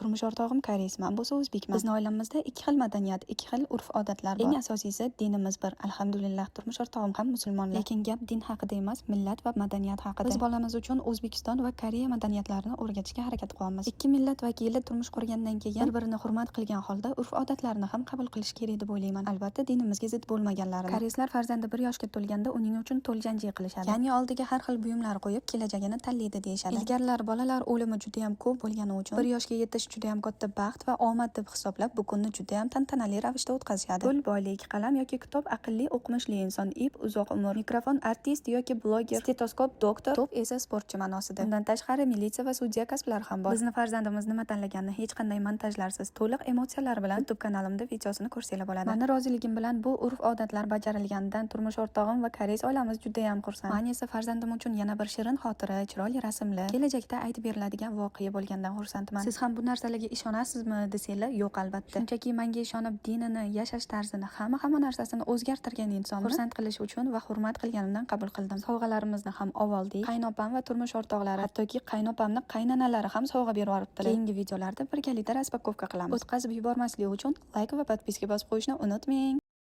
Turmush o'rtog'im koreys, men bo'lsa o'zbekman. Bizning oilamizda ikki xil madaniyat, ikki xil urf-odatlar bor. Eng asosiysi dinimiz bir. Alhamdulillah, turmush o'rtog'im ham musulmonlar. Lekin gap din haqida emas, millat va madaniyat haqida. Biz bolamiz uchun O'zbekiston va Koreya madaniyatlarini o'rgatishga harakat qilamiz. Ikki millat vakili turmush qurgandan keyin bir-birini hurmat qilgan holda urf-odatlarni ham qabul qilish kerak deb o'ylayman. Albatta, dinimizga zid bo'lmaganlarini. Koreyslar farzandi 1 yoshga to'lganda uning uchun to'ljanji qilishadi. Ya'ni oldiga har xil buyumlar qo'yib, kelajagini tanlaydi deyishadi. Ilgarilar bolalar o'limi juda ham ko'p bo'lgani uchun 1 yoshga yetish juda ham katta baxt va omad deb hisoblab bu kunni juda ham tantanali ravishda o'tkazishadi. Pul, boylik, qalam yoki kitob aqlli, o'qimishli inson, ip, uzoq umr, mikrofon, artist yoki bloger, stetoskop, doktor, top esa sportchi ma'nosida. Bundan tashqari militsiya va sudya kasblari ham bor. Bizni farzandimiz nima tanlaganini hech qanday montajlarsiz, to'liq emotsiyalar bilan YouTube kanalimda videosini ko'rsanglar bo'ladi. Meni roziligim bilan bu urf-odatlar bajarilganidan turmush o'rtog'im va koreys oilamiz juda ham xursand. Men esa farzandim uchun yana bir shirin xotira, chiroyli rasmlar, kelajakda aytib beriladigan voqea bo'lgandan xursandman. Siz ham bu narsalarga ishonasizmi desanglar, yo'q albatta. Shunchaki menga ishonib dinini, yashash tarzini, hamma narsasini o'zgartirgan insonni xursand qilish uchun va hurmat qilganimdan qabul qildim. Sovg'alarimizni ham oldik. Qaynopam va turmush o'rtoqlari, hattoki qaynopamning qaynanalari ham sovg'a berib yuboribdilar. Keyingi videolarda birgalikda raspakovka qilamiz. O'tkazib yubormaslik uchun like va podpiska bosib qo'yishni unutmang.